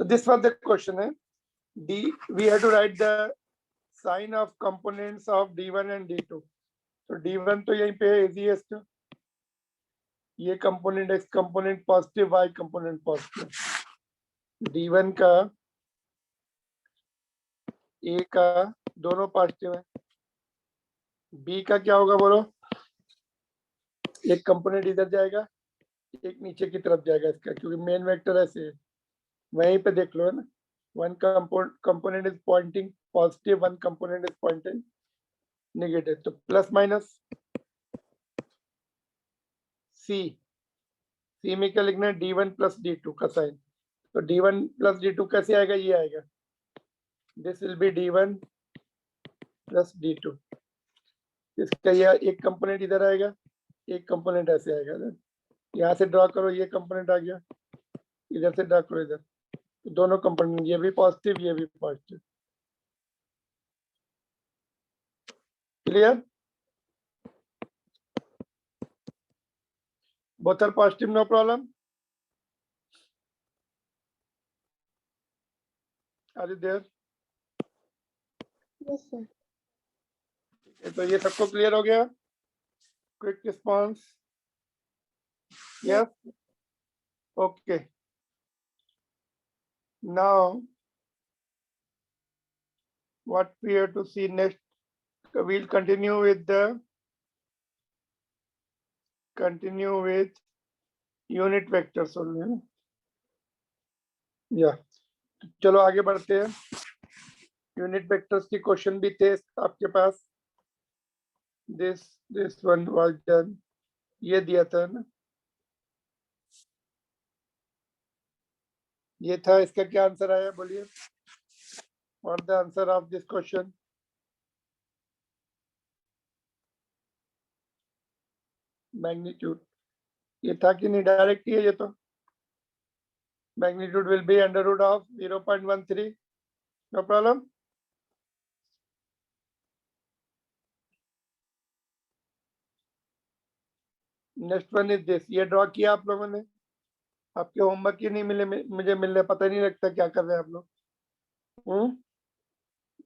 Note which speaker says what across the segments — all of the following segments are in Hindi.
Speaker 1: So this was the question. We have to write the sign of components of D1 and D2. तो D1 तो यहीं पे है easiest. ये component X component positive, Y component positive. D1 का A का दोनों पॉजिटिव है. B का क्या होगा बोलो? एक कंपोनेंट इधर जाएगा, एक नीचे की तरफ जाएगा इसका, क्योंकि मेन वेक्टर ऐसे है. वहीं पे देख लो है ना. One component is pointing positive, one component is pointing negative. तो प्लस माइनस सी में क्या लिखना है? D1 प्लस D2 का साइन. तो D1 प्लस D2 कैसे आएगा? ये आएगा. This will B D1 plus D2. इसका यह एक कंपोनेंट इधर आएगा, एक कंपोनेंट ऐसे आएगा. यहाँ से ड्रॉ करो, ये कंपोनेंट आ गया. इधर से ड्रॉ करो इधर. तो दोनों कंपोनेंट, ये भी पॉजिटिव, ये भी positive. Clear? both are positive, no problem. Are you there?
Speaker 2: Yes, sir.
Speaker 1: तो ये सबको क्लियर हो गया? Quick response? Yes. Okay. Now, what we have to see next? We'll continue with unit vectors only. Yeah. चलो आगे बढ़ते हैं. यूनिट वेक्टर्स की क्वेश्चन भी थे आपके पास. this one was done. ये दिया था ना, ये था. इसका क्या आंसर आया बोलिए? What the answer of this question? Magnitude. ये था कि नहीं? डायरेक्ट ही है ये तो. Magnitude will be under root of 0.13. No problem. Next one is this. ये ड्रॉ किया आप लोगों ने. आपके होमवर्क ही नहीं मिले, मुझे मिलने, पता नहीं लगता क्या कर रहे हैं आप लोग.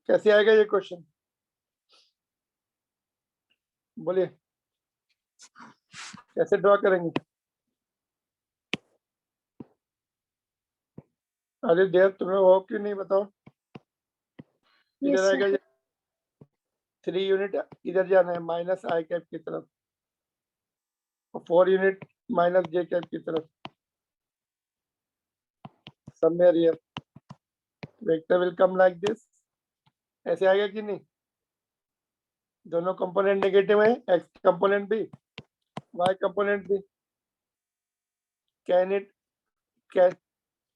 Speaker 1: कैसे आएगा ये क्वेश्चन? बोलिए, कैसे ड्रॉ करेंगे? अरे देर तुम्हें हो क्यों नहीं बताओ? इधर आएगा ये 3 यूनिट इधर जाना है माइनस आई कैप की तरफ, और 4 यूनिट माइनस जे कैप की तरफ. Somewhere here vector will come like this. ऐसे आएगा कि नहीं? दोनों कंपोनेंट नेगेटिव है, एक्स कंपोनेंट भी, वाई कंपोनेंट भी.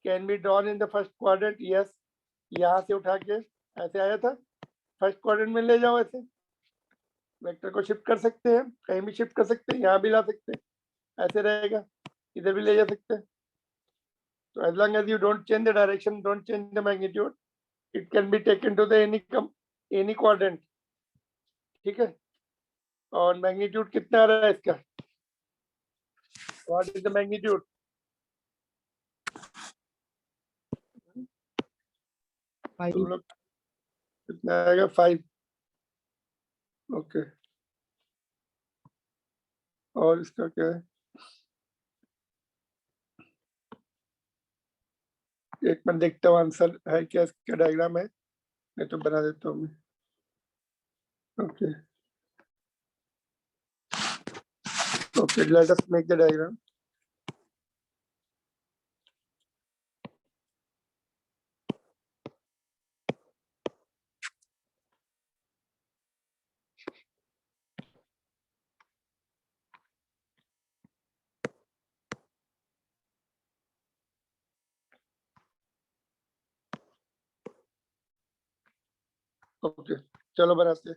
Speaker 1: Can be drawn in the first quadrant? Yes. यहाँ से उठा के ऐसे आया था, फर्स्ट क्वाड्रेंट में ले जाओ. ऐसे वेक्टर को शिफ्ट कर सकते हैं, कहीं भी शिफ्ट कर सकते हैं, यहाँ भी ला सकते हैं. ऐसे रहेगा, इधर भी ले जा सकते हैं. तो as long as you don't change the direction, don't change the magnitude, it can be taken to the any quadrant. ठीक है. और मैग्नीट्यूड कितना आ रहा है इसका? What is the magnitude? तुम लोग कितना आएगा? 5. ओके. और इसका क्या है? एक मिनट देखता हूँ आंसर है क्या इसका. डायग्राम है, मैं तो बना देता हूँ मैं. Okay okay, let us make the diagram. Okay, चलो बनाते हैं.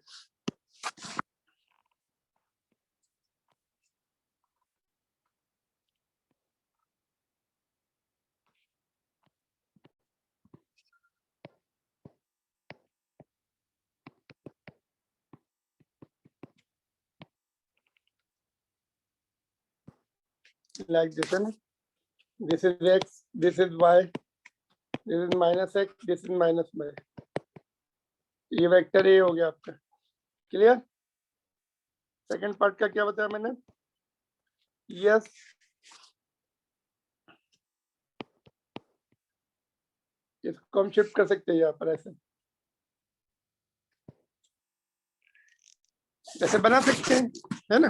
Speaker 1: Like this, and this is x, this is y, this is minus X, this is minus Y, ये वेक्टर ए हो गया आपका। क्लियर? सेकंड पार्ट का क्या बताया मैंने? यस, इसको हम शिफ्ट कर सकते हैं यहाँ पर, ऐसे जैसे बना सकते हैं, है ना?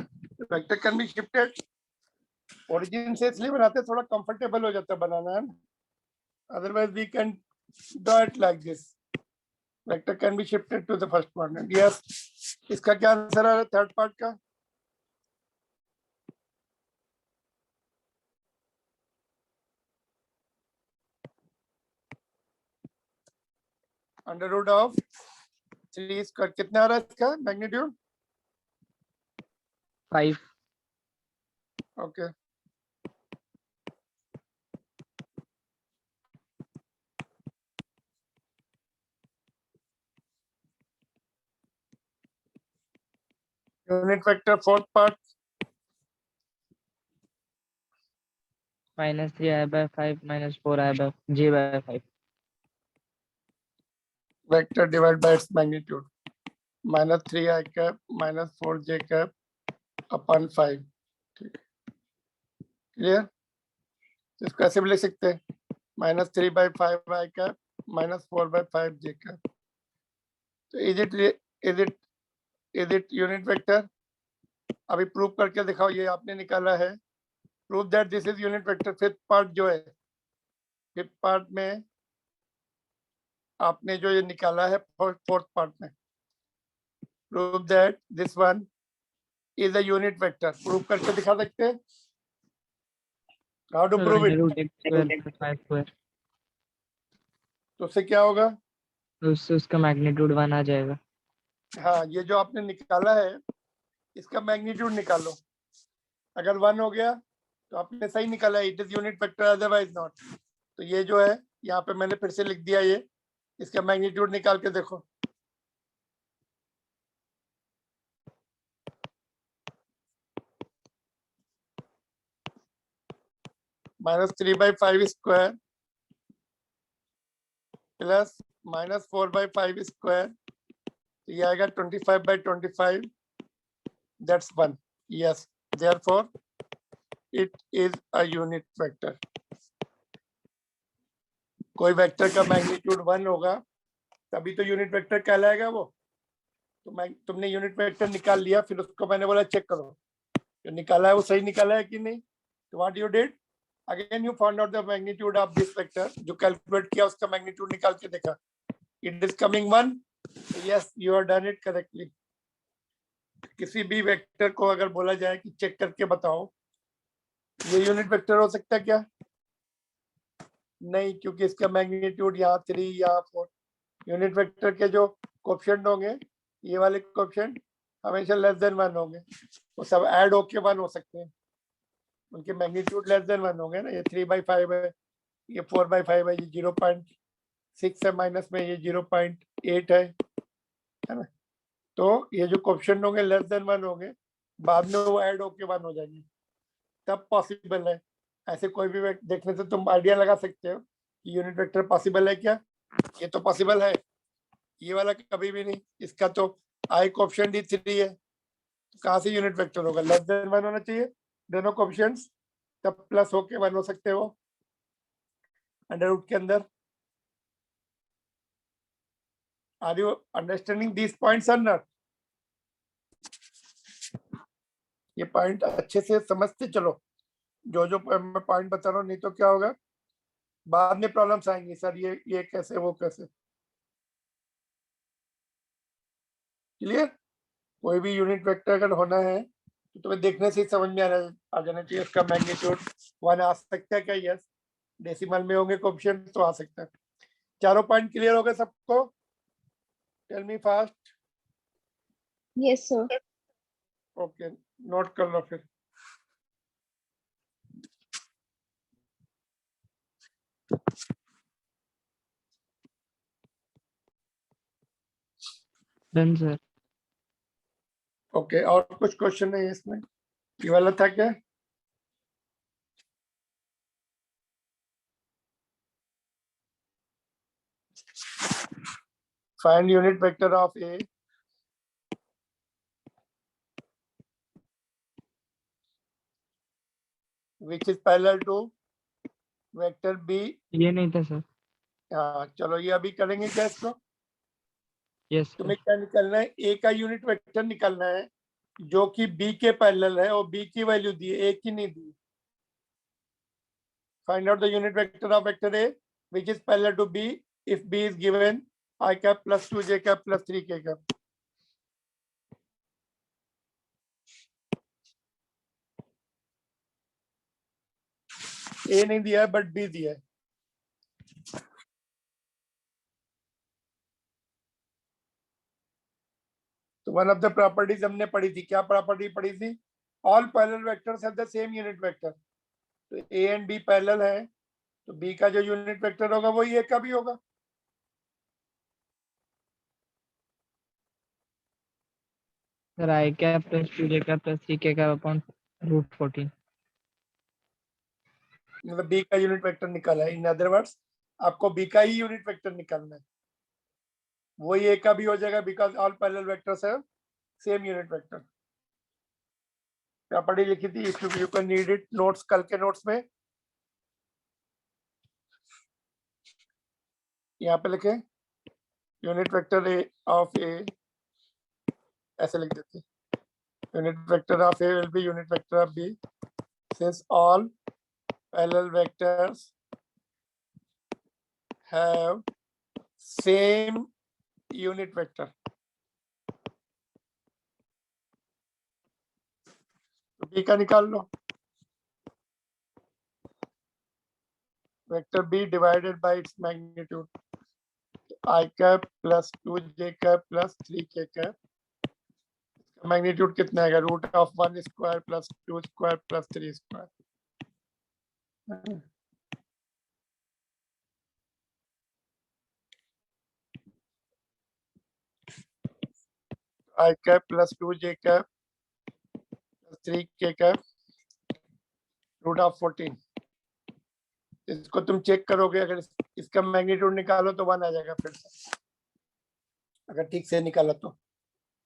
Speaker 1: Vector can be shifted. Origin से इसलिए बनाते हैं, थोड़ा कंफर्टेबल हो जाता है बनाना, है ना? Otherwise we can do it like this, vector can be shifted to the first quadrant. Yes, इसका क्या आंसर आ रहा है थर्ड पार्ट का? अंडर रूट ऑफ 3 स्क्वायर, कितना आ रहा है इसका magnitude?
Speaker 2: 5।
Speaker 1: Okay, unit vector fourth part,
Speaker 2: -3i/5 -4i/j/5।
Speaker 1: Vector divide by its magnitude, -3i cap -4j cap upon 5। ठीक, क्लियर? इसको ऐसे भी लिख सकते हैं, -3/5i कैप -4/5j कैप। तो इज इट यूनिट वेक्टर? अभी प्रूव करके दिखाओ, ये आपने निकाला है, prove that this is unit vector. Fifth part जो है, फिफ्थ पार्ट में आपने जो ये निकाला है फोर्थ पार्ट में, prove that this one is a unit vector, prove करके दिखा सकते हैं? How to prove it?
Speaker 2: √x²
Speaker 1: तो उससे क्या होगा?
Speaker 2: उससे उसका मैग्नीट्यूड 1 आ जाएगा।
Speaker 1: हाँ, ये जो आपने निकाला है इसका मैग्नीट्यूड निकालो, अगर 1 हो गया तो आपने सही निकाला, it is unit vector, otherwise not. तो ये जो है यहाँ पे मैंने फिर से लिख दिया, ये इसका मैग्नीट्यूड निकाल के देखो। -3/5 स्क्वायर प्लस -4/5 स्क्वायर, तो ये आएगा 25/25, that's 1। Yes, therefore it is a unit vector. कोई वेक्टर का मैग्नीट्यूड 1 होगा तभी तो यूनिट वेक्टर कहलाएगा वो। तो तुमने यूनिट वेक्टर निकाल लिया, फिर उसको मैंने बोला चेक करो जो निकाला है वो सही निकाला है कि नहीं। तो what you did, again you found out the magnitude of this vector, जो कैलकुलेट किया उसका मैग्नीट्यूड निकाल के देखा, it is coming 1। Yes, you are done it correctly. किसी भी वेक्टर को अगर बोला जाए कि चेक करके बताओ ये यूनिट वेक्टर हो सकता है क्या? नहीं, क्योंकि इसका मैग्नीट्यूड यहाँ 3, यहाँ 4। यूनिट वेक्टर के जो कोएफिशिएंट होंगे, ये वाले कोएफिशिएंट हमेशा लेस देन 1 होंगे, वो सब ऐड होके 1 हो सकते हैं, उनके मैग्नीट्यूड लेस देन 1 होंगे ना। ये 3/5 है, ये 4/5 है, ये 0.6 है, माइनस में ये 0.8 है ना? तो ये जो कोएफिशिएंट होंगे लेस देन 1 होंगे, बाद में वो ऐड होके 1 हो जाएंगे, तब पॉसिबल है। ऐसे कोई भी देखने से तुम आइडिया लगा सकते हो कि यूनिट वेक्टर पॉसिबल है क्या? ये तो पॉसिबल है, ये वाला कभी भी नहीं। इसका तो आई कोएफिशिएंट ही 3 है, तो कहाँ से यूनिट वेक्टर होगा? लेस देन 1 होना चाहिए दोनों कोएफिशिएंट्स, तब प्लस होके 1 हो सकते हो अंडर रूट के अंदर। Are you understanding this points और नॉट? ये पॉइंट अच्छे से समझते चलो, जो मैं पॉइंट बता रहा हूँ, नहीं तो क्या होगा बाद में प्रॉब्लम्स आएंगी, सर ये कैसे, वो कैसे। क्लियर? कोई भी यूनिट वेक्टर अगर होना है तो तुम्हें देखने से ही समझ में आ जाना चाहिए इसका मैग्नीट्यूड 1 आ सकता है क्या? यस, डेसिमल में होंगे कोएफिशिएंट तो आ सकता है। चारों पॉइंट क्लियर हो गए सबको? Tell me fast.
Speaker 3: Yes sir.
Speaker 1: Okay, note कर लो फिर।
Speaker 2: Done sir.
Speaker 1: ओके, और कुछ क्वेश्चन नहीं है इसमें? ये वाला था क्या? Find unit vector of A which is parallel to vector B.
Speaker 2: ये नहीं था सर।
Speaker 1: हाँ चलो ये अभी करेंगे क्या इसको।
Speaker 2: यस
Speaker 1: तुम्हें
Speaker 2: सर।
Speaker 1: क्या निकालना है, ए का यूनिट वेक्टर निकालना है जो कि बी के पैरेलल है और बी की वैल्यू दी है, ए की नहीं दी। Find out the unit vector of vector A which is parallel to B if B is given I cap plus 2 J cap plus 3 K cap. ए नहीं दिया है बट बी दिया है। तो वन ऑफ द प्रॉपर्टीज हमने पढ़ी थी, क्या प्रॉपर्टी पढ़ी थी? All parallel vectors have the same unit vector. तो ए एंड बी पैरेलल है तो बी का जो यूनिट वेक्टर होगा वही ए का भी होगा।
Speaker 2: Sir I cap plus 2j cap plus 3k cap upon √14।
Speaker 1: मतलब बी का यूनिट वेक्टर निकाला है। इन अदर वर्ड्स आपको बी का ही यूनिट वेक्टर निकालना है, वही ए का भी हो जाएगा because all parallel vectors have same unit vector. Property लिखी थी, if you can read it notes, कल के नोट्स में यहाँ पे लिखे unit vector A of A, ऐसे लिख देते unit vector of A will be unit vector of B since all parallel vectors have same unit vector. तो बी का निकाल लो, vector B divided by its magnitude I cap plus 2j cap plus 3k cap. Magnitude कितना आएगा? Root of 1 square plus 2 square plus 3 square. I cap plus 2j cap plus 3k cap root of 14। इसको तुम चेक करोगे, अगर इसका मैग्नीट्यूड निकालो तो 1 आ जाएगा फिर से, अगर ठीक से निकाला तो,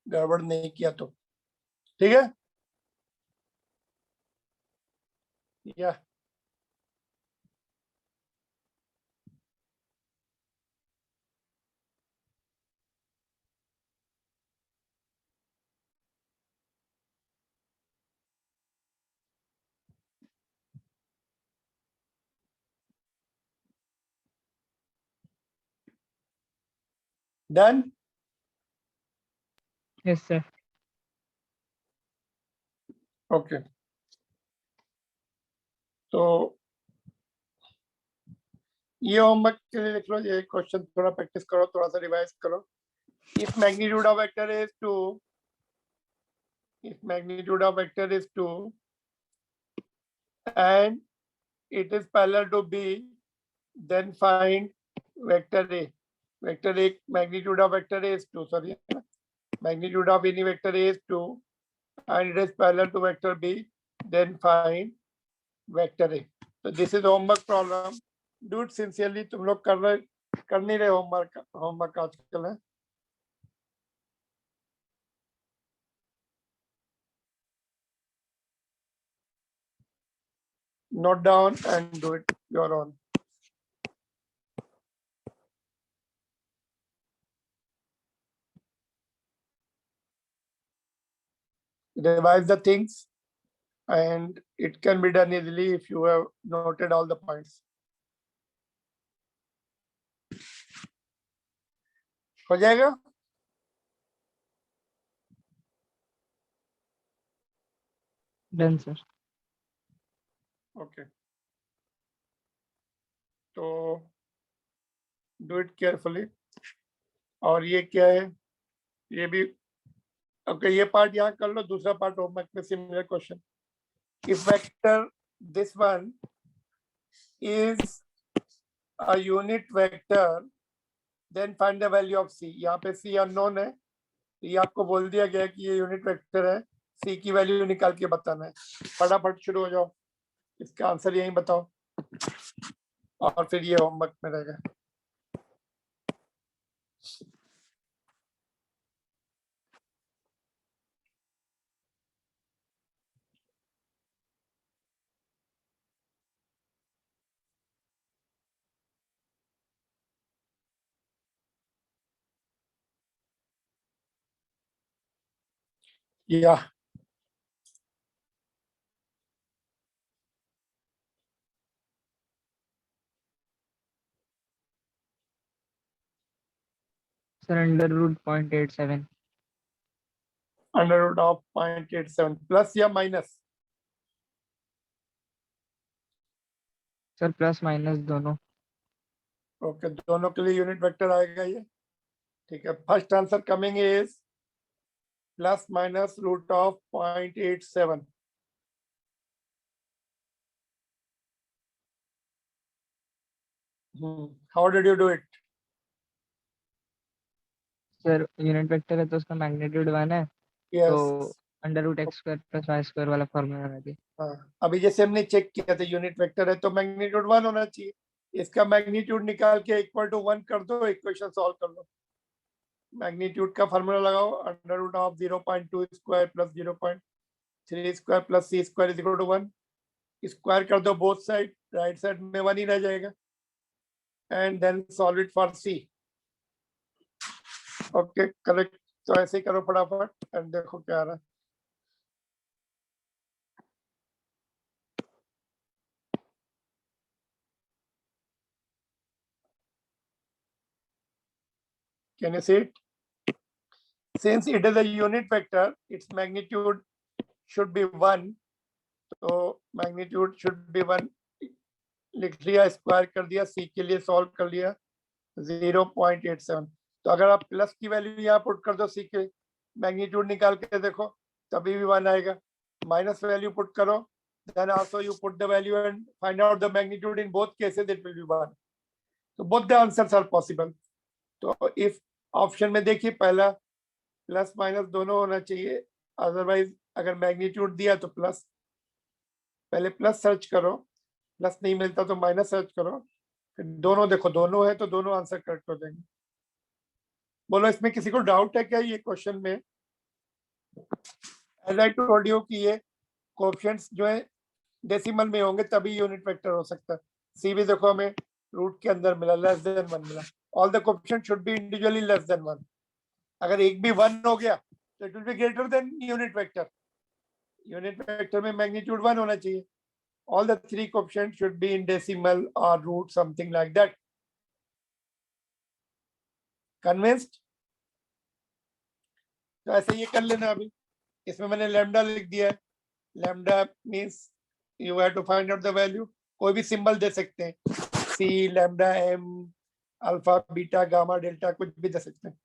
Speaker 1: गड़बड़ नहीं किया तो। ठीक है या डन?
Speaker 2: Yes sir.
Speaker 1: ओके तो ये होमवर्क के लिए लिख लो, ये क्वेश्चन थोड़ा प्रैक्टिस करो, थोड़ा सा रिवाइज करो। If magnitude of vector is 2, if magnitude of vector is 2 and it is parallel to B, then find vector A. Vector A magnitude of vector A is 2, sorry, magnitude of any vector A is 2 and it is parallel to vector B, then find vector A. So this is homework problem. Do it sincerely. तुम लोग कर नहीं रहे होमवर्क आजकल है। Note down and do it your own. Revise the things and it can be done easily if you have noted all the points. हो जाएगा?
Speaker 2: Done sir.
Speaker 1: ओके तो डू इट केयरफुली। और ये क्या है? ये भी ओके, ये पार्ट यहाँ कर लो, दूसरा पार्ट होमवर्क में similar question. If vector this one is a unit vector then find the value of C. यहाँ पे सी अननोन है, तो ये आपको बोल दिया गया कि ये यूनिट वेक्टर है, सी की वैल्यू निकाल के बताना है। फटाफट शुरू हो जाओ, इसका आंसर यही बताओ और फिर ये होमवर्क में रहेगा। Yeah.
Speaker 2: Sir, under root 0.87.
Speaker 1: Under root of 0.87 plus या माइनस?
Speaker 2: सर प्लस माइनस दोनों.
Speaker 1: ओके, दोनों के लिए यूनिट वेक्टर आएगा ये. ठीक है, first answer coming is plus minus root of 0.87. How did you do it?
Speaker 2: Sir unit vector है तो उसका मैग्नीट्यूड 1 है,
Speaker 1: Yes.
Speaker 2: तो under root X square plus Y square वाला फॉर्मूला लगा दिया.
Speaker 1: हाँ, अभी जैसे हमने चेक किया था यूनिट वेक्टर है तो मैग्नीट्यूड 1 होना चाहिए. इसका मैग्नीट्यूड निकाल के इक्वल टू 1 कर दो, इक्वेशन सॉल्व कर लो. मैग्नीट्यूड का फॉर्मूला लगाओ, under root of 0.2 square plus 0.3 square plus c square is equal to 1. Square कर दो बोथ साइड, राइट साइड में 1 ही रह जाएगा. And then solve it for c. Okay, correct. तो ऐसे ही करो फटाफट एंड देखो क्या आ रहा है. Can you see it? Since it is a unit vector, its magnitude should be 1. So magnitude should be 1. लिख लिया, स्क्वायर कर दिया, c के लिए सॉल्व कर लिया 0.87. तो अगर आप प्लस की वैल्यू यहाँ पुट कर दो, c के मैग्नीट्यूड निकाल के देखो तभी भी 1 आएगा. माइनस वैल्यू पुट करो, then also you put the value and find out the magnitude. In both cases it will be 1. So both the answers are possible. तो if ऑप्शन में देखिए पहला प्लस माइनस दोनों होना चाहिए, अदरवाइज अगर मैग्नीट्यूड दिया तो प्लस, पहले प्लस सर्च करो, प्लस नहीं मिलता तो माइनस सर्च करो, फिर दोनों देखो, दोनों है तो दोनों आंसर करेक्ट हो जाएंगे. बोलो इसमें किसी को डाउट है क्या ये क्वेश्चन में? एज आई टोल्ड यू कि ये कोएफिशिएंट्स जो है डेसिमल में होंगे तभी यूनिट वेक्टर हो सकता है. सी भी देखो हमें रूट के अंदर मिला, लेस देन 1 मिला. All the coefficient should be individually less than 1. अगर एक भी 1 हो गया तो it will be greater than unit vector. Unit vector में मैग्नीट्यूड 1 होना चाहिए. All the 3 coefficients should be in decimal or root, something like that. Convinced? तो ऐसे ये कर लेना. अभी इसमें मैंने लैम्डा लिख दिया है. Lambda means you have to find out the value. कोई भी सिंबल दे सकते हैं, C, lambda, M, alpha, beta, gamma, delta, कुछ भी दे सकते हैं.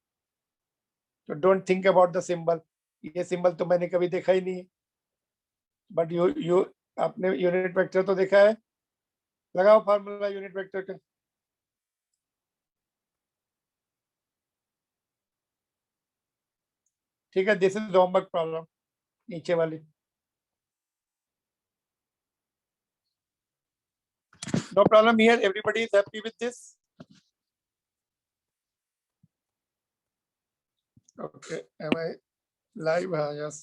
Speaker 1: तो don't think about the symbol. ये सिंबल तो मैंने कभी देखा ही नहीं है, बट यू आपने यूनिट वेक्टर तो देखा है. लगाओ फार्मूला यूनिट वेक्टर का. ठीक है, दिस इज होमवर्क प्रॉब्लम नीचे वाली. No problem here. Everybody is happy with this. Okay, am I live? Yes.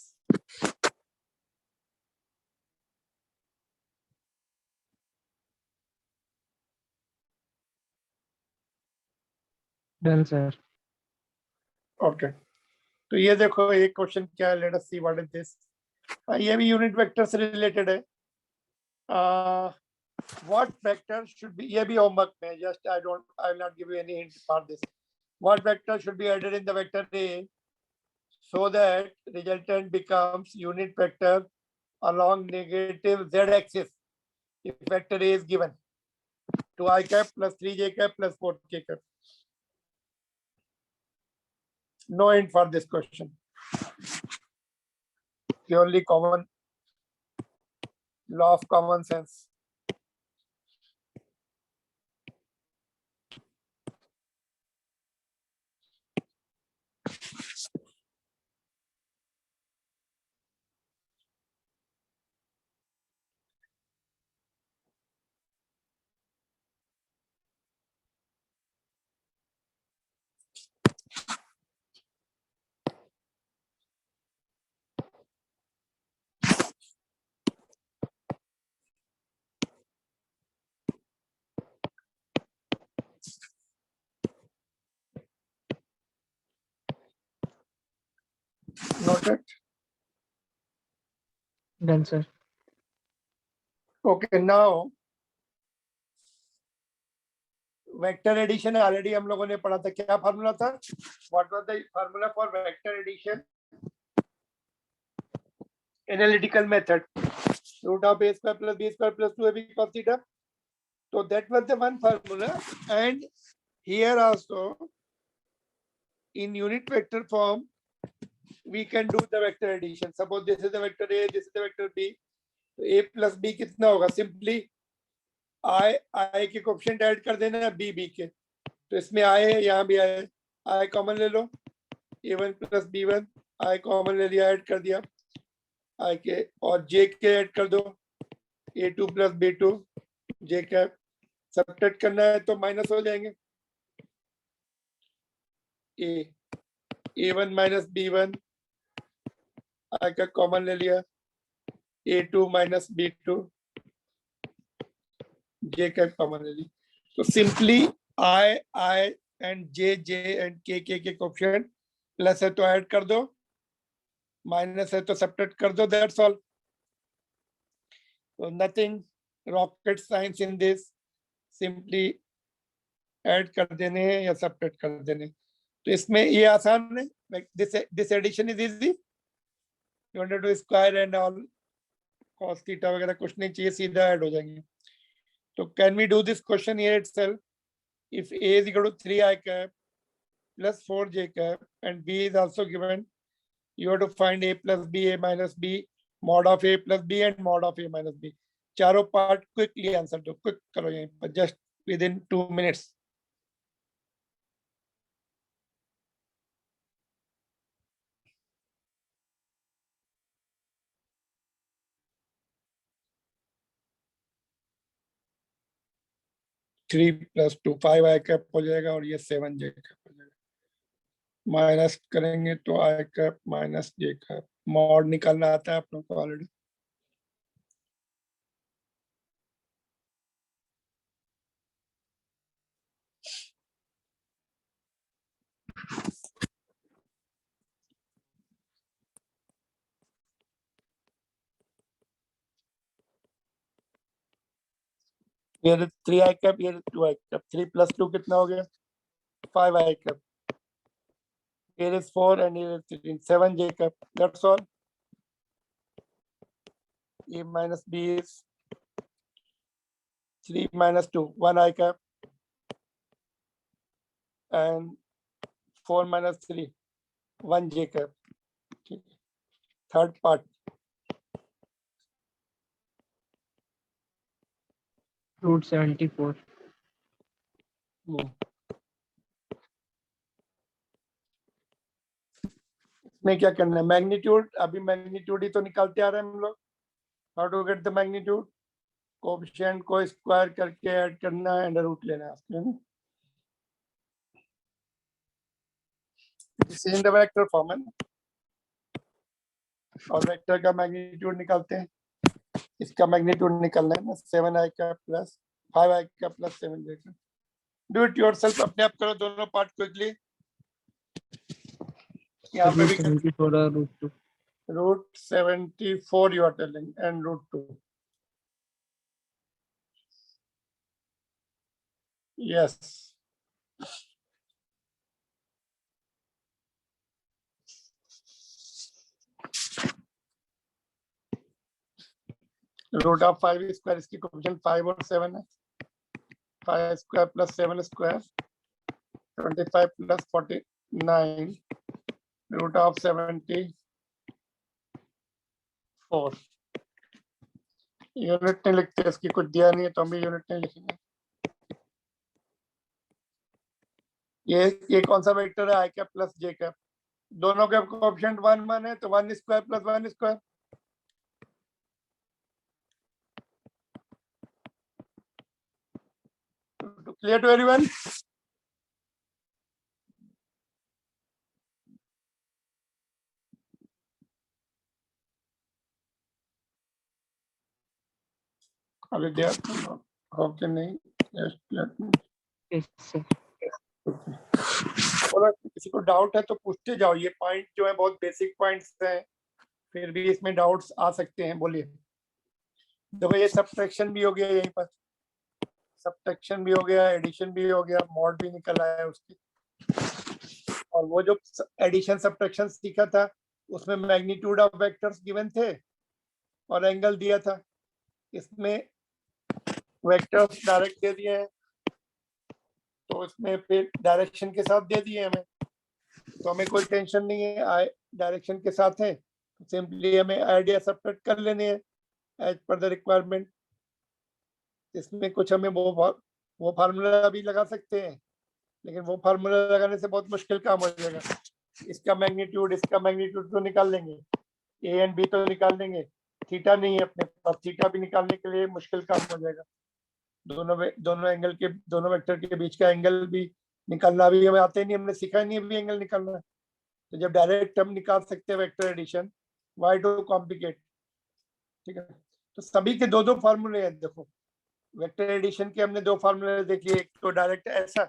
Speaker 2: Done sir.
Speaker 1: Okay. तो ये देखो एक क्वेश्चन क्या है. Let us see what is this. ये भी यूनिट वेक्टर से रिलेटेड है. व्हाट वेक्टर शुड बी, ये भी होमवर्क में, just I will not give you any hint for this. What vector should be added in the vector A so that resultant becomes unit vector along negative z axis if vector A is given 2i cap plus 3j cap plus 4k cap. No hint for this question. Purely common law of common sense. Noted.
Speaker 2: Done, sir.
Speaker 1: Okay, now vector addition already हम लोगों ने पढ़ा था. क्या फार्मूला था? What was the formula for vector addition? Analytical method, root of a square plus b square plus 2ab cos theta. So that was the one formula. And here also in unit vector form we can do the vector addition. Suppose this is the vector a, this is the vector b. तो a plus b कितना होगा? Simply i के कोएफिशिएंट ऐड कर देना है b के. तो इसमें i है, यहाँ भी i है, i कॉमन ले लो, a1 plus b1, i common ले लिया, ऐड कर दिया i के, और j के ऐड कर दो, a2 plus b2, j cap. Subtract करना है तो माइनस हो जाएंगे. a1 minus b1, i का कॉमन ले लिया, a2 minus b2, j cap common ले ली. तो simply i and j and k के कोएफिशिएंट प्लस है तो ऐड कर दो, माइनस है तो सब्ट्रैक्ट कर दो. That's all. Nothing rocket science in this. Simply add कर देने हैं या सब्ट्रैक्ट कर देने. तो इसमें ये आसान है. This addition is easy. You want to do square and all cos theta वगैरह कुछ नहीं चाहिए, सीधा ऐड हो जाएंगे. तो can we do this question here itself? If a is equal to 3i cap plus 4j cap and b is also given, you have to find a plus b, a minus b, mod of a plus b and mod of a minus b. चारों पार्ट क्विकली आंसर दो. क्विक करो यहीं पर, just with in 2 minutes. Three plus two 5i cap हो जाएगा और ये 7j कैप हो जाएगा. माइनस करेंगे तो i cap minus j cap. Mod निकालना आता है आप लोग को ऑलरेडी. ये 3i कैप, ये 2i कैप. 3 plus 2 कितना हो गया? 5i cap. Here is 4 and here is 3, 7j cap. That's all. A minus b is 3 minus 2, 1i cap, and 4 minus 3, 1j cap. Third part.
Speaker 2: Root 74.
Speaker 1: इसमें क्या करना है? मैग्नीट्यूड. अभी मैग्नीट्यूड ही तो निकालते आ रहे हैं हम लोग. How to get the magnitude? Coefficient को स्क्वायर करके ऐड करना है, अंडर रूट लेना है. This is in the vector form है. और वेक्टर का मैग्नीट्यूड निकालते हैं. इसका मैग्नीट्यूड निकालना है ना. 7i का प्लस 5i का प्लस 7j का. Do it yourself. अपने आप करो दोनों पार्ट क्विकली. यहाँ पे भी
Speaker 2: 74 root 2.
Speaker 1: root 74 you are telling and root 2. Yes. Root of 5 square, इसकी कोएफिशिएंट 5 और 7 है. 5 square plus 7 square 25 plus 49 root of 74. Unit नहीं लिखते, इसकी कुछ दिया नहीं है तो हम भी यूनिट नहीं लिखेंगे. ये कौन सा वेक्टर है? i cap plus j cap. दोनों के कोएफिशिएंट 1 1 है तो 1 square plus 1 square. Clear to everyone? अभी दिया हो कि नहीं? Just let me.
Speaker 2: Yes, sir.
Speaker 1: किसी को डाउट है तो पूछते जाओ. ये पॉइंट जो है बहुत बेसिक पॉइंट्स हैं. फिर भी इसमें डाउट्स आ सकते हैं, बोलिए। देखो ये सब्ट्रैक्शन भी हो गया, यहीं पर सब्ट्रैक्शन भी हो गया, एडिशन भी हो गया, मॉड भी निकल आया है उसकी। और वो जो एडिशन सब्ट्रैक्शन सीखा था उसमें मैग्नीट्यूड ऑफ वेक्टर्स गिवन थे और एंगल दिया था। इसमें वेक्टर्स डायरेक्ट दे दिए हैं, तो इसमें फिर डायरेक्शन के साथ दे दिए हमें, तो हमें कोई टेंशन नहीं है, आई डायरेक्शन के साथ है, सिंपली हमें आइडिया सब्ट्रैक्ट कर लेने हैं एज पर द रिक्वायरमेंट। इसमें कुछ हमें वो फार्मूला भी लगा सकते हैं, लेकिन वो फार्मूला लगाने से बहुत मुश्किल काम हो जाएगा। इसका मैग्नीट्यूड तो निकाल लेंगे, ए एंड बी तो निकाल लेंगे, थीटा नहीं है अपने पास, थीटा भी निकालने के लिए मुश्किल काम हो जाएगा। दोनों एंगल के, दोनों वेक्टर के बीच का एंगल भी निकालना भी हमें आता ही नहीं, हमने सीखा ही नहीं अभी एंगल निकालना। तो जब डायरेक्ट हम निकाल सकते हैं vector addition, why to complicate. ठीक है, तो सभी के दो फार्मूले हैं। देखो वेक्टर एडिशन के हमने 2 फार्मूले देखे, एक तो डायरेक्ट ऐसा,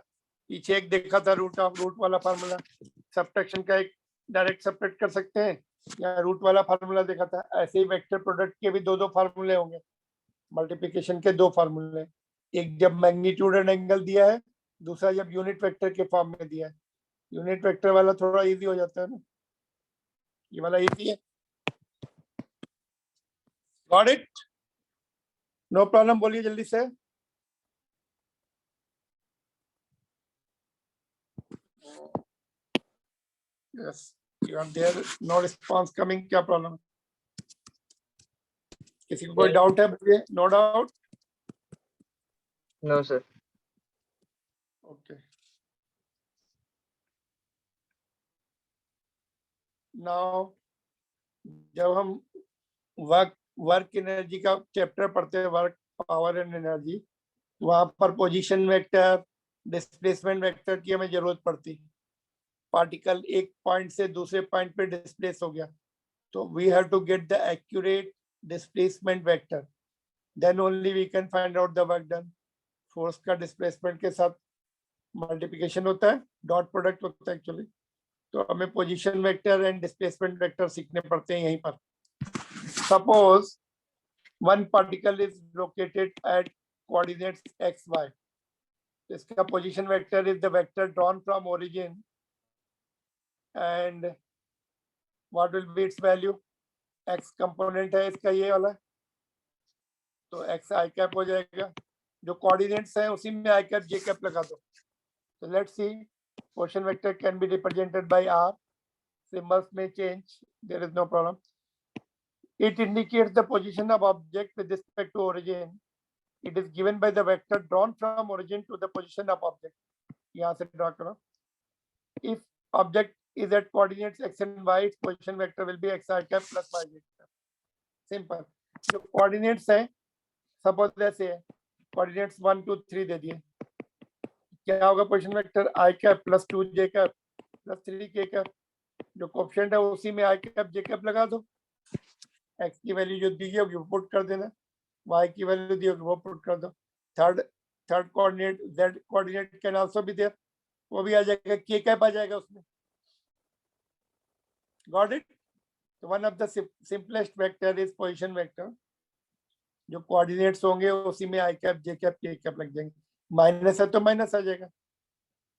Speaker 1: पीछे एक देखा था रूट वाला फार्मूला। सब्ट्रैक्शन का एक डायरेक्ट सब्ट्रैक्ट कर सकते हैं, या रूट वाला फार्मूला देखा था। ऐसे ही वेक्टर प्रोडक्ट के भी 2 फार्मूले होंगे, मल्टीप्लिकेशन के 2 फार्मूले, एक जब मैग्नीट्यूड एंड एंगल दिया है, दूसरा जब यूनिट वेक्टर के फॉर्म में दिया है। यूनिट वेक्टर वाला थोड़ा इजी हो जाता है ना, ये वाला इजी है। Got it? नो प्रॉब्लम, बोलिए जल्दी से। Yes, you are there, no response coming, क्या प्रॉब्लम है? किसी को कोई डाउट है? बोलिए, no doubt.
Speaker 2: No sir.
Speaker 1: Okay, now जब हम वर्क एनर्जी का चैप्टर पढ़ते हैं, वर्क पावर एंड एनर्जी, वहां पर पोजीशन वेक्टर, डिस्प्लेसमेंट वेक्टर की हमें जरूरत पड़ती है। पार्टिकल एक पॉइंट से दूसरे पॉइंट पे डिस्प्लेस हो गया, तो we have to get the accurate displacement vector, then only we can find out the work done. Force का डिस्प्लेसमेंट के साथ मल्टीप्लिकेशन होता है, डॉट प्रोडक्ट होता है एक्चुअली। तो हमें position vector and displacement vector सीखने पड़ते हैं यहीं पर। Suppose one particle is located at coordinates x, y. इसका position vector is the vector drawn from origin, and what will be its value? x component है इसका ये वाला, तो x i cap हो जाएगा। जो coordinates हैं उसी में i cap j cap लगा दो। So let's see, position vector can be represented by r. Symbols may change, there is no problem. It indicates the position of object with respect to origin. It is given by the vector drawn from origin to the position of object. यहाँ से ड्रॉ करो। If object is at coordinates x and y, its position vector will be xi cap plus yj cap. Simple. जो coordinates हैं, suppose ऐसे है, coordinates 1 2 3 दे दिए, क्या होगा position vector? I cap plus 2j cap plus 3k cap. जो कोएफिशिएंट है उसी में i cap j cap लगा दो। x की वैल्यू जो दी है वो पुट कर देना, y की वैल्यू दी होगी वो पुट कर दो। Third coordinate z coordinate can also be there, वो भी आ जाएगा, k कैप आ जाएगा उसमें। Got it? तो one of the simplest vector is position vector. जो कोऑर्डिनेट्स होंगे उसी में i cap j cap k cap लग जाएंगे। माइनस है तो माइनस आ जाएगा,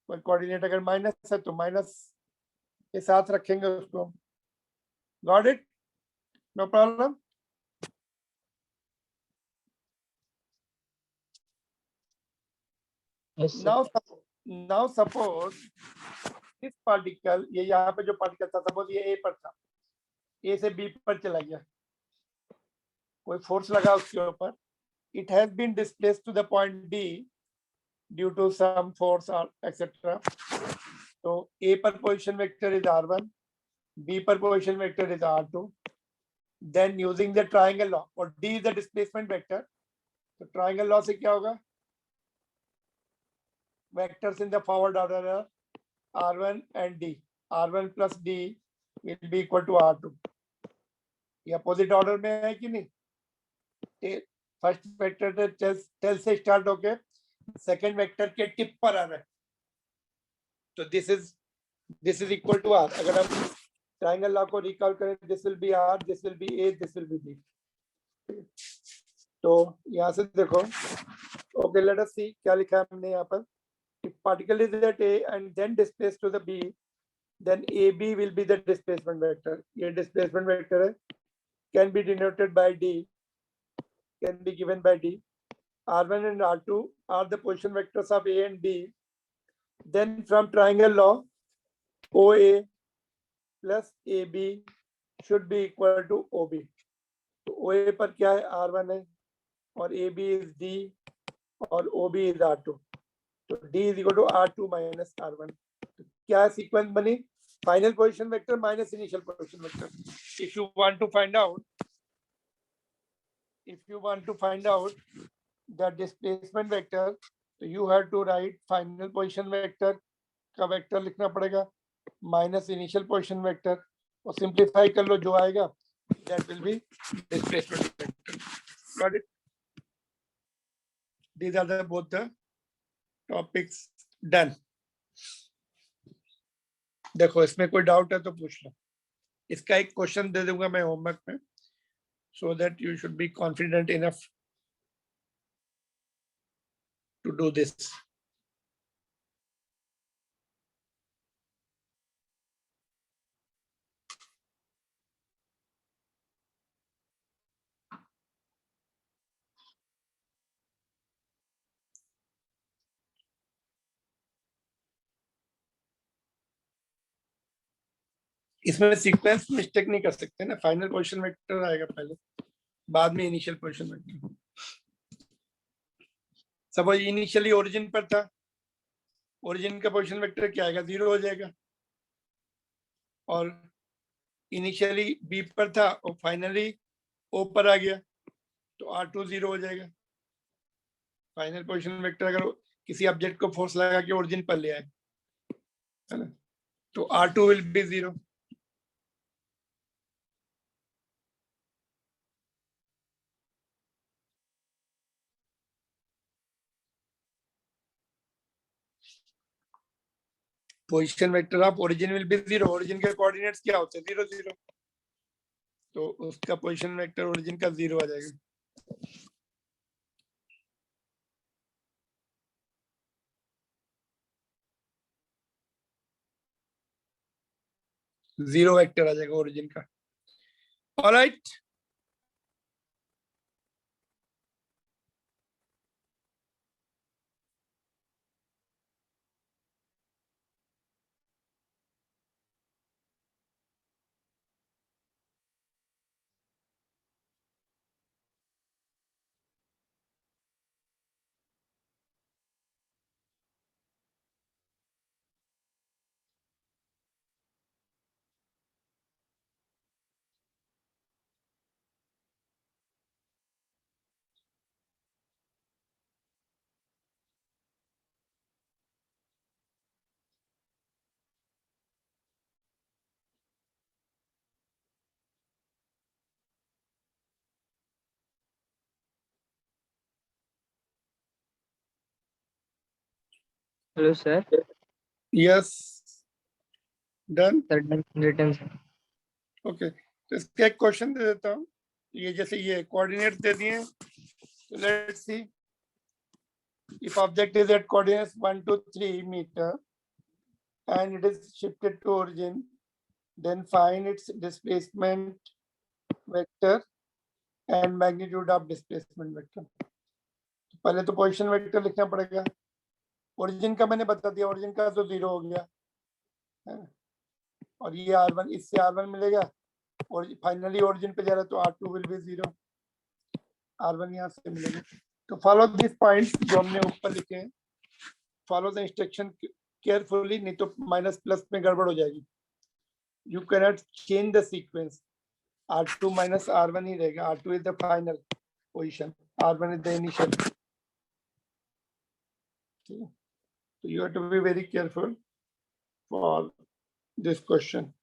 Speaker 1: कोई कोऑर्डिनेट अगर माइनस है तो माइनस के साथ रखेंगे उसको। Got it? No problem. Now suppose this particle, ये यहाँ पे जो पार्टिकल था, सपोज ये A पर था, A से B पर चला गया, कोई फोर्स लगा उसके ऊपर, it has been displaced to the point B due to some force or etc. तो A पर position vector is r1, B पर position vector is r2. Then using the triangle law, और D is the displacement vector, तो triangle law से क्या होगा? Vectors in the forward order are r1 and d. r1 plus d will be equal to r2. ये अपोजिट ऑर्डर में है कि नहीं? फर्स्ट वेक्टर टेल से स्टार्ट होके सेकंड वेक्टर के टिप पर आ रहा है, तो this is equal to r। अगर हम ट्राइंगल लॉ को रिकॉल करें, this will be R, this will be A, this will be B. तो यहाँ से देखो, ओके लेट अस सी क्या लिखा है हमने यहाँ पर। if particle is at A and then displaced to the B, then AB will be the displacement vector. ये displacement vector है, can be denoted by D, can be given by D. R1 and R2 are the position vectors of A and B. Then from triangle law, OA plus AB should be equal to OB. तो OA पर क्या है, R1 है, और AB is D, और OB is R2. तो D is equal to R2 minus R1. तो क्या सीक्वेंस बनी, final position vector minus initial position vector. If you want to find out the displacement vector, तो you have to write final position vector का वेक्टर लिखना पड़ेगा माइनस इनिशियल पोजीशन वेक्टर, और सिंप्लीफाई कर लो, जो आएगा that will be displacement vector. Got it? These are the both the topics done. देखो इसमें कोई डाउट है तो पूछ लो. इसका एक क्वेश्चन दे दूंगा मैं होमवर्क में, so that you should be confident enough to do this. इसमें सीक्वेंस मिस्टेक नहीं कर सकते ना, फाइनल पोजीशन वेक्टर आएगा पहले, बाद में initial position vector. Suppose initially origin पर था, ओरिजिन का पोजीशन वेक्टर क्या आएगा, 0 हो जाएगा, और इनिशियली बी पर था और फाइनली ओ पर आ गया तो R2 0 हो जाएगा. फाइनल पोजीशन वेक्टर अगर किसी ऑब्जेक्ट को फोर्स लगा के ओरिजिन पर ले आए, है ना, तो R2 will be 0. Position vector of origin will be 0. Origin के कोऑर्डिनेट्स क्या होते हैं, 0 0, तो उसका पोजीशन वेक्टर ओरिजिन का 0 आ जाएगा. जीरो वेक्टर आ जाएगा ओरिजिन का. Alright,
Speaker 2: hello sir.
Speaker 1: Yes, done.
Speaker 2: Sir return.
Speaker 1: Okay, तो इसका एक क्वेश्चन दे देता हूँ. ये जैसे ये कोऑर्डिनेट दे दिए, तो let's see, if object is at coordinates 1 to 3 meter and it is shifted to origin, then find its displacement vector and magnitude of displacement vector. पहले तो पोजीशन वेक्टर लिखना पड़ेगा. ओरिजिन का मैंने बता दिया, ओरिजिन का तो 0 हो गया है, और ये R1, इससे R1 मिलेगा, और फाइनली ओरिजिन पे जा रहा है तो R2 विल बी 0, R1 यहाँ से मिलेगा. तो फॉलो दिस पॉइंट्स जो हमने ऊपर लिखे हैं, फॉलो द इंस्ट्रक्शन केयरफुली, नहीं तो माइनस प्लस में गड़बड़ हो जाएगी. You can not change the sequence, R2 minus R1 ही रहेगा. R2 is the final position, R1 is the initial. So you have to be very careful for this question.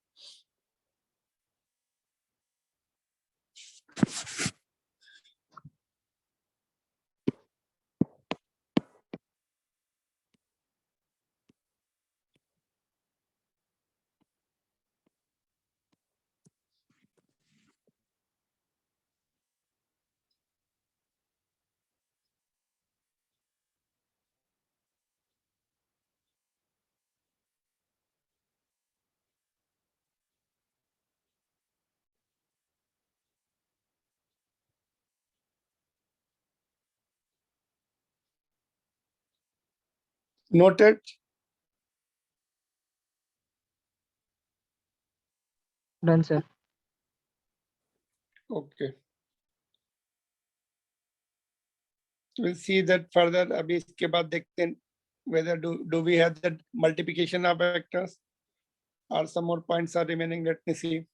Speaker 1: Noted.
Speaker 2: Done, sir.
Speaker 1: Okay. We'll see that further. अभी इसके बाद देखते हैं whether do we have the multiplication of vectors or some more points are remaining. Let me see.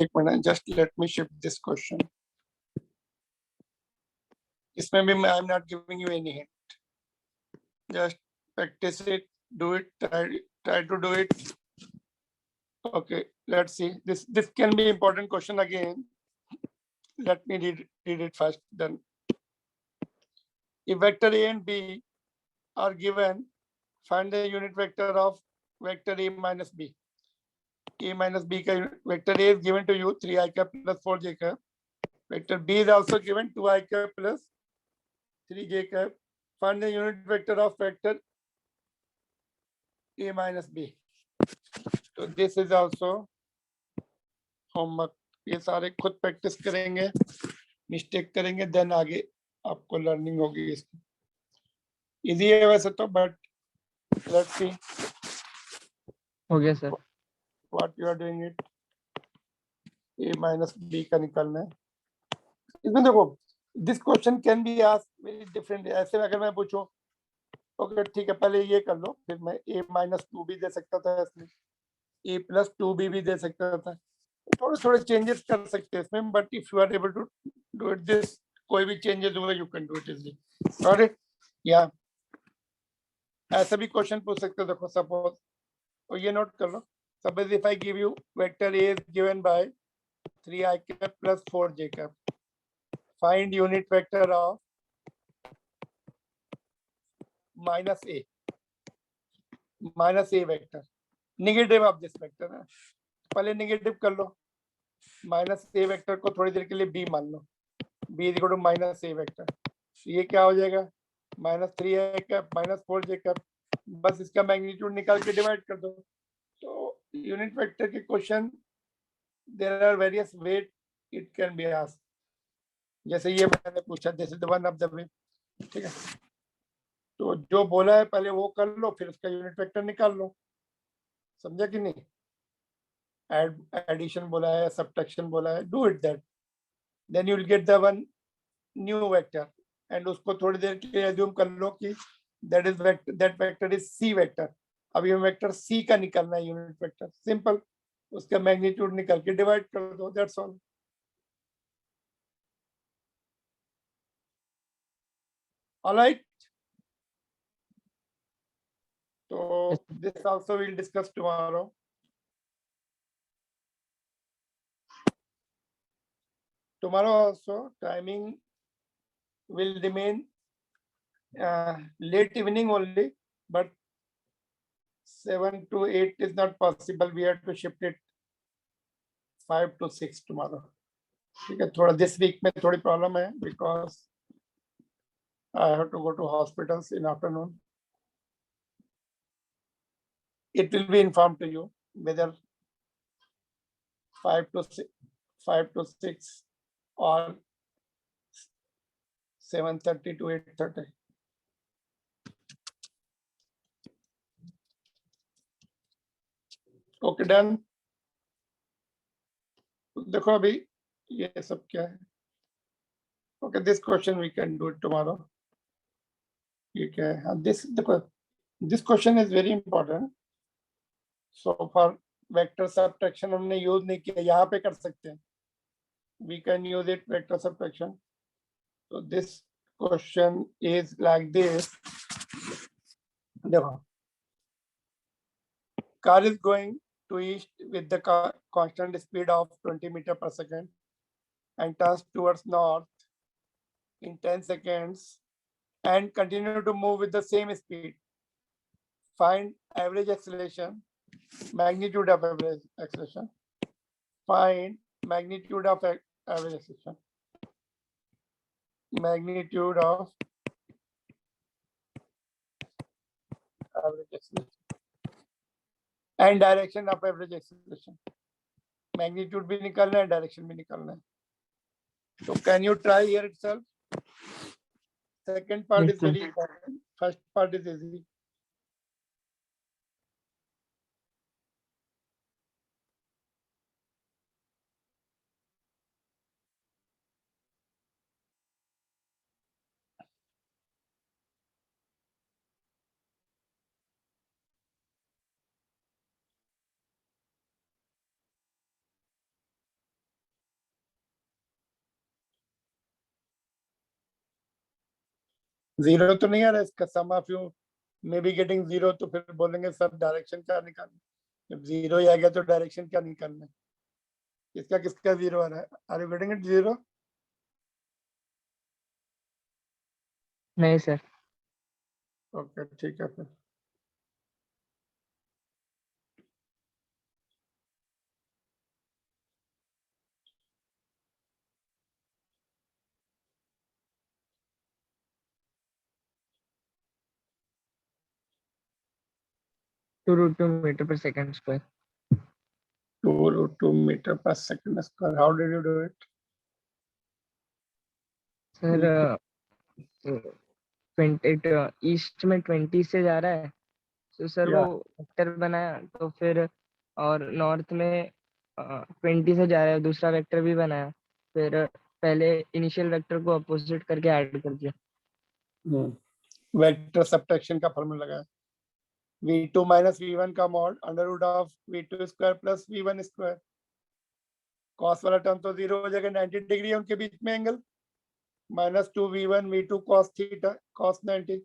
Speaker 1: एक minute, just let me shift this question. इसमें भी I am not giving you any hint. Just practice it, do it, try to do it. Okay, let's see. This can be important question again. Let me read it first. Then, if vector A and B are given, find the unit vector of vector A minus B. A minus B का vector A is given to you 3i cap plus 4j cap. Vector B is also given 2i cap plus 3j cap. Find the unit vector of vector A minus B. So this is also homework. ये सारे खुद प्रैक्टिस करेंगे, मिस्टेक करेंगे, देन आगे आपको लर्निंग होगी इसकी. इजी है वैसे तो, बट लेट्स सी
Speaker 2: हो गया सर.
Speaker 1: What you are doing it. A minus B का निकालना है. इसमें देखो, this question can be asked very different. ऐसे में अगर मैं पूछूं, ओके ठीक है, पहले ये कर लो, फिर मैं A माइनस 2 भी दे सकता था इसमें, A प्लस 2B भी दे सकता था. थोड़े थोड़े चेंजेस कर सकते हैं इसमें, but if you are able to do it this, कोई भी चेंजेस हुए you can do it easily. Got it. या ऐसा भी क्वेश्चन पूछ सकते हो. देखो सपोज, और ये नोट कर लो, suppose if I give you vector A is given by 3i cap plus 4j cap. Find unit vector of minus A vector. Negative of this vector है. पहले नेगेटिव कर लो. माइनस ए वेक्टर को थोड़ी देर के लिए बी मान लो. B is equal to minus A vector. ये क्या हो जाएगा, minus 3i cap minus 4j cap. बस इसका मैग्नीट्यूड निकाल के डिवाइड कर दो. तो यूनिट वेक्टर के question there are various way it can be asked. जैसे ये मैंने पूछा, this is one of the way. ठीक है, तो जो बोला है पहले वो कर लो, फिर उसका यूनिट वेक्टर निकाल लो. समझा कि नहीं. एडिशन बोला है, सब्ट्रैक्शन बोला है, do it that, then you will get the one new vector. And उसको थोड़ी देर के लिए अज्यूम कर लो कि that vector is C vector. अब ये वेक्टर सी का निकालना है यूनिट वेक्टर. सिंपल, उसका मैग्नीट्यूड निकाल के डिवाइड कर दो, that's all. Alright. So this also we'll discuss tomorrow. Tomorrow also timing will remain late evening only, but 7 to 8 is not possible. We have to shift it 5 to 6 tomorrow. ठीक है, थोड़ा this week में थोड़ी problem है because I have to go to hospitals in afternoon. It will be informed to you whether 5 to 6 or 7:30 to 8:30. Okay, done. देखो अभी ये सब क्या है. Okay, this question we can do it tomorrow. ये क्या है, this देखो, this question is very important. So for vector subtraction हमने यूज नहीं किया, यहाँ पे कर सकते हैं. We can use it vector subtraction. So this question is like this. देखो, car is going to east with the constant speed of 20 meters per second and turns towards north in 10 seconds and continue to move with the same speed. Find average acceleration, magnitude of average acceleration. Find magnitude of average acceleration. Magnitude of average acceleration. And direction of average acceleration, magnitude भी निकालना है, डायरेक्शन भी निकालना है. So can you try here itself? Second part
Speaker 2: Yes,
Speaker 1: is
Speaker 2: sir.
Speaker 1: very important. First part is easy. Zero तो नहीं आ रहा इसका, some of you may be getting zero, तो फिर बोलेंगे सर डायरेक्शन क्या निकालना. जब जीरो ही आ गया तो डायरेक्शन क्या निकालना है. इसका किसका जीरो आ रहा है? Are you getting it zero?
Speaker 2: नहीं सर.
Speaker 1: ओके ठीक है फिर.
Speaker 2: Two root 2 meter per second square.
Speaker 1: 2 meter per second square. How did you do it?
Speaker 2: Sir 20 east में 20 से जा रहा है, तो सर वो
Speaker 1: Yeah.
Speaker 2: वेक्टर बनाया, तो फिर और नॉर्थ में 20 से जा रहा है, दूसरा वेक्टर भी बनाया, फिर पहले इनिशियल वेक्टर को अपोजिट करके ऐड कर दिया.
Speaker 1: वेक्टर सब्ट्रैक्शन का फॉर्मूला लगाया. v2 माइनस v1 का mod under root of v2 square plus v1 square. Cos वाला टर्म तो जीरो हो जाएगा, 90 डिग्री है उनके बीच में angle. Minus 2v1 v2 cos theta cos 90,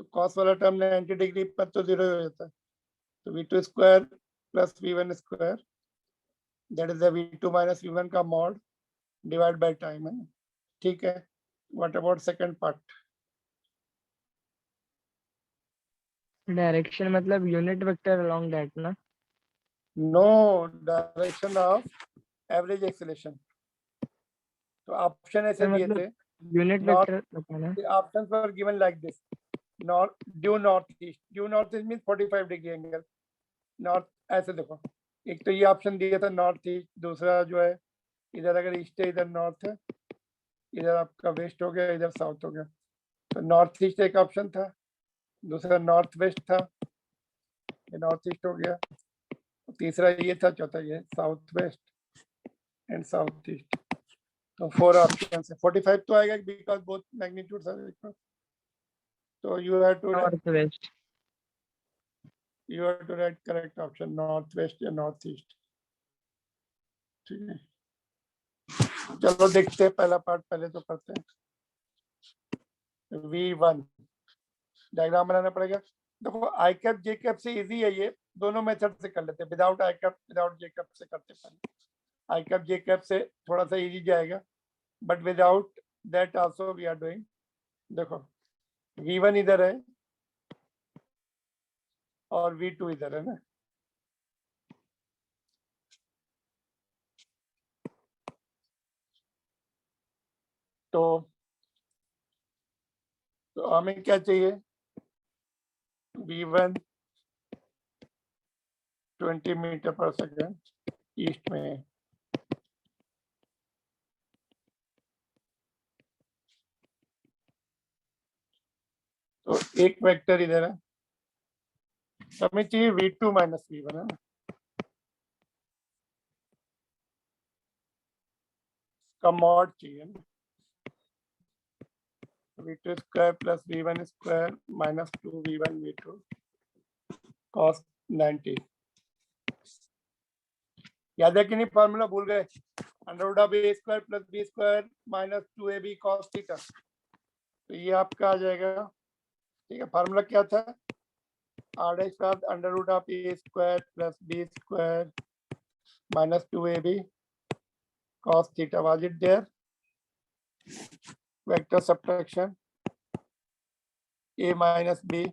Speaker 1: तो cos वाला टर्म 90 डिग्री पर तो जीरो हो जाता है. तो v2 square plus v1 square, that is the v2 minus v1 का मॉड डिवाइड बाय टाइम है. ठीक है. What about second part?
Speaker 2: Direction मतलब यूनिट वेक्टर अलोंग दैट ना.
Speaker 1: No, direction of average acceleration. तो ऑप्शन ऐसे
Speaker 2: सर
Speaker 1: दिए
Speaker 2: मतलब
Speaker 1: थे.
Speaker 2: यूनिट
Speaker 1: North-
Speaker 2: वेक्टर बताना.
Speaker 1: The options were given like this: north, due northeast. Due northeast means 45 degree angle. North ऐसे देखो, एक तो ये ऑप्शन दिया था नॉर्थ ईस्ट, दूसरा जो है इधर अगर ईस्ट है इधर नॉर्थ है, इधर आपका वेस्ट हो गया, इधर साउथ हो गया. तो नॉर्थ ईस्ट एक ऑप्शन था, दूसरा नॉर्थ वेस्ट था, ये नॉर्थ ईस्ट हो गया, तीसरा ये था, चौथा ये south west and south east. तो 4 ऑप्शन है. 45 तो आएगा because both magnitudes are equal. तो you have to
Speaker 2: north west.
Speaker 1: you have to write correct option, northwest या north east. ठीक है, चलो देखते हैं पहला पार्ट पहले तो करते हैं. V1 डायग्राम बनाना पड़ेगा. देखो आई कैप जे कैप से इजी है, ये दोनों मेथड से कर लेते हैं. Without I cap without J cap से करते हैं. आई कैप जे कैप से थोड़ा सा इजी जाएगा, but without that also we are doing. देखो V1 इधर है और V2 इधर है ना. तो हमें क्या चाहिए? V1 20 मीटर पर सेकेंड ईस्ट में है. तो एक वेक्टर इधर है, हमें चाहिए V2 माइनस V1 है ना. का मॉड चाहिए ना. V2 square plus V1 square minus 2v1 V2 cos 90. याद है कि नहीं? फॉर्मूला भूल गए? Under root of A square plus B square minus 2ab cos theta. तो ये आपका आ जाएगा. ठीक है, फार्मूला क्या था? r dash plus under root of A square plus B square minus 2ab cos theta. Was it there? Vector subtraction a minus b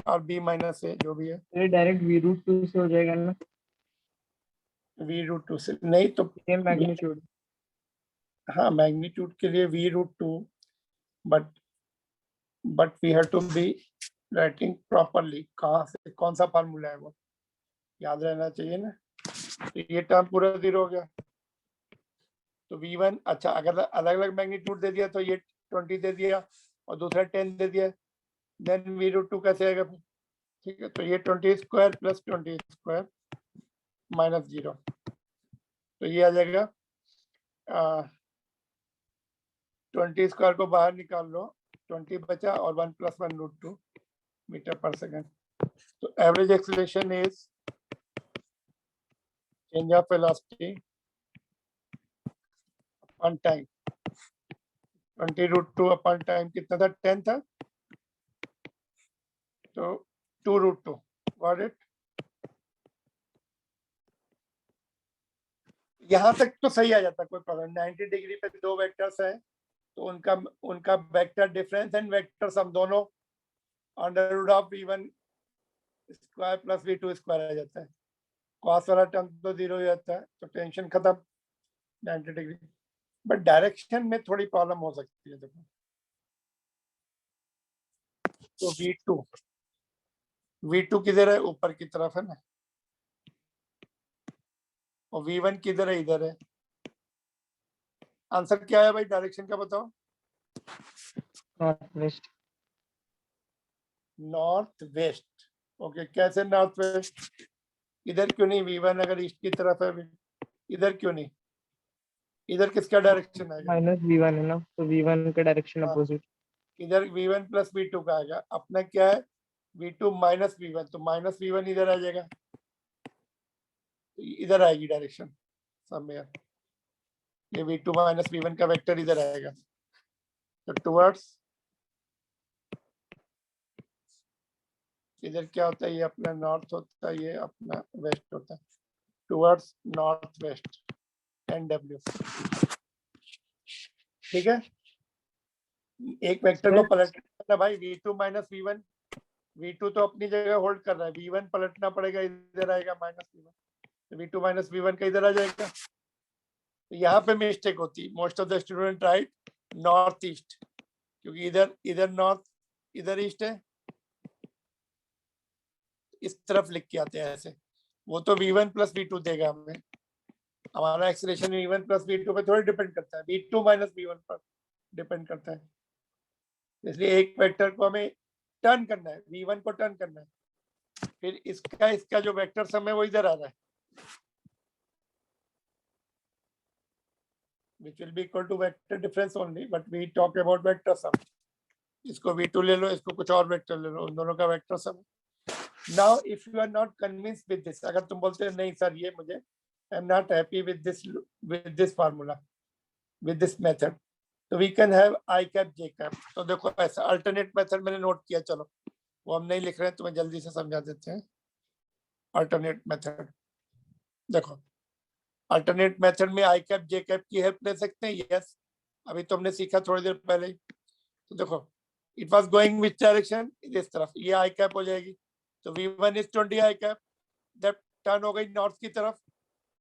Speaker 1: और b माइनस a जो भी है.
Speaker 2: ये डायरेक्ट v रूट 2 से हो जाएगा ना.
Speaker 1: v रूट 2 से नहीं तो
Speaker 2: सेम मैग्नीट्यूड.
Speaker 1: हाँ, मैग्नीट्यूड के लिए v root 2, but we have to be writing properly. कहाँ से कौन सा फार्मूला है वो? याद रहना चाहिए ना। तो ये टर्म पूरा 0 हो गया। तो v1, अच्छा अगर अलग अलग मैग्नीट्यूड दे दिया तो ये 20 दे दिया और दूसरा 10 दे दिया, देन v√2 कैसे आएगा फिर? ठीक है, तो ये 20 स्क्वायर प्लस 20 स्क्वायर माइनस 0, तो ये आ जाएगा 20 स्क्वायर को बाहर निकाल लो, 20 बचा और 1 + 1√2 मीटर पर सेकेंड। तो average acceleration is change of velocity upon time. 20√2 upon time कितना था? 10 था, तो 2√2। Got it? यहां तक तो सही आ जाता, कोई प्रॉब्लम। 90 डिग्री पे दो वेक्टर्स हैं तो उनका vector difference and vector sum दोनों √v1 square plus v2 square आ जाता है। कॉस वाला टर्म तो 0 हो जाता है, तो टेंशन खत्म 90 डिग्री। बट डायरेक्शन में थोड़ी प्रॉब्लम हो सकती है। देखो, तो v2 किधर है? ऊपर की तरफ है ना, और v1 किधर है? इधर है। आंसर क्या है भाई डायरेक्शन का? बताओ।
Speaker 2: North west.
Speaker 1: North west. Okay, कैसे नॉर्थ वेस्ट? इधर क्यों नहीं? v1 अगर ईस्ट की तरफ है, इधर क्यों नहीं? इधर किसका डायरेक्शन आएगा?
Speaker 2: -v1 है ना, तो v1 का डायरेक्शन
Speaker 1: हाँ,
Speaker 2: अपोजिट।
Speaker 1: इधर v1 प्लस v2 का आएगा। अपना क्या है? v2 माइनस v1, तो माइनस v1 इधर आ जाएगा, तो इधर आएगी डायरेक्शन सब में। ये v2 माइनस v1 का वेक्टर इधर आएगा, तो टुवर्ड्स इधर क्या होता है? ये अपना नॉर्थ होता है, ये अपना वेस्ट होता है, टुवर्ड्स नॉर्थ वेस्ट NW। ठीक है, एक वेक्टर को पलटना भाई, v2 माइनस v1। v2 तो अपनी जगह होल्ड कर रहा है, v1 पलटना पड़ेगा, इधर आएगा माइनस v1, तो v2 माइनस v1 का इधर आ जाएगा। तो यहाँ पे मिस्टेक होती, most of the student right north east, क्योंकि इधर नॉर्थ, इधर ईस्ट है, इस तरफ लिख के आते हैं ऐसे। वो तो v1 प्लस v2 देगा हमें, हमारा एक्सीलरेशन v1 प्लस v2 पे थोड़ी डिपेंड करता है, v2 माइनस v1 पर डिपेंड करता है। इसलिए एक वेक्टर को हमें टर्न करना है, v1 को टर्न करना है, फिर इसका जो वेक्टर सम है वो इधर आ रहा है, which will be equal to vector difference only, but we talk about vector sum। इसको v2 ले लो, इसको कुछ और वेक्टर ले लो, उन दोनों का vector sum. Now if you are not convinced with this, अगर तुम बोलते हैं नहीं सर ये मुझे, I am not happy with this formula, with this method, तो we can have I cap J cap. तो देखो ऐसा अल्टरनेट मेथड मैंने नोट किया, चलो वो हम नहीं लिख रहे हैं, तुम्हें जल्दी से समझा देते हैं। अल्टरनेट मेथड देखो, अल्टरनेट मेथड में आई कैप जे कैप की हेल्प ले सकते हैं। यस, अभी तुमने सीखा थोड़ी देर पहले ही। तो देखो, it was going which direction? इस तरफ, ये आई कैप हो जाएगी, तो v1 इज 20 आई कैप, जब टर्न हो गई नॉर्थ की तरफ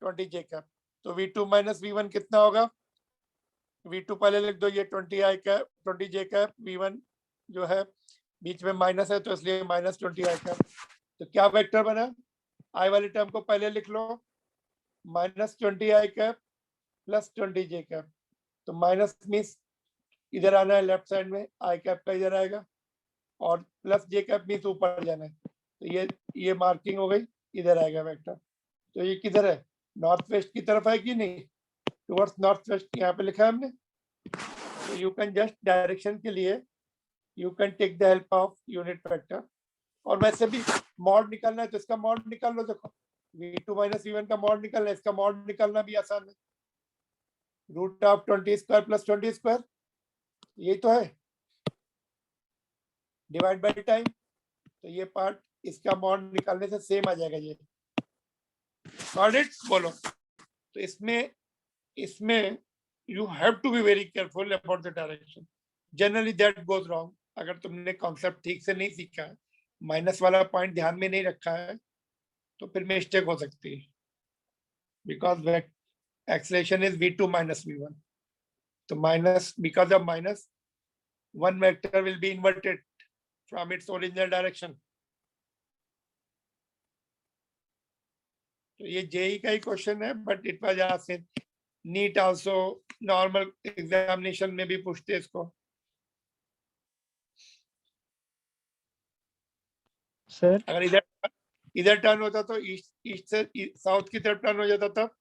Speaker 1: 20 जे कैप, तो v2 माइनस v1 कितना होगा? v2 पहले लिख दो, ये 20 आई कैप 20 जे कैप, v1 जो है बीच में माइनस है तो इसलिए माइनस 20 आई कैप। तो क्या वेक्टर बना? आई वाली टर्म को पहले लिख लो, माइनस 20 आई कैप प्लस 20 जे कैप, तो माइनस मीन्स इधर आना है लेफ्ट साइड में, आई कैप का इधर आएगा, और प्लस जे कैप मीन्स ऊपर जाना है, तो ये मार्किंग हो गई, इधर आएगा वेक्टर। तो ये किधर है? नॉर्थ वेस्ट की तरफ है कि नहीं? टुवर्ड्स नॉर्थ वेस्ट यहाँ पे लिखा है हमने। तो यू कैन जस्ट डायरेक्शन के लिए you can take the help of unit vector, और वैसे भी मॉड निकालना है तो इसका मॉड निकाल लो। देखो, v2 माइनस v1 का मॉड निकालना है, इसका मॉड निकालना भी आसान है, root of 20 square plus 20 square, ये तो है, डिवाइड बाय टाइम, तो ये पार्ट इसका मॉड निकालने से सेम आ जाएगा ये। Got it? बोलो। तो इसमें you have to be very careful about the direction. Generally that goes wrong। अगर तुमने कॉन्सेप्ट ठीक से नहीं सीखा है, माइनस वाला पॉइंट ध्यान में नहीं रखा है, तो फिर मिस्टेक हो सकती है, because acceleration is v2 minus v1, तो minus, because of minus one vector will be inverted from its original direction। तो ये जेई का ही क्वेश्चन है, but it was asked NEET also, normal examination में भी पूछते इसको।
Speaker 2: सर
Speaker 1: अगर इधर इधर टर्न होता तो ईस्ट ईस्ट से साउथ की तरफ टर्न हो जाता तब,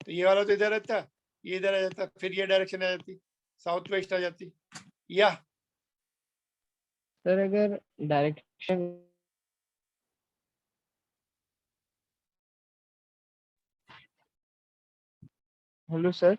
Speaker 1: तो ये वाला तो इधर रहता, ये इधर आ जाता, फिर ये डायरेक्शन आ जाती, साउथ वेस्ट आ जाती। या
Speaker 2: सर अगर डायरेक्शन, हेलो सर,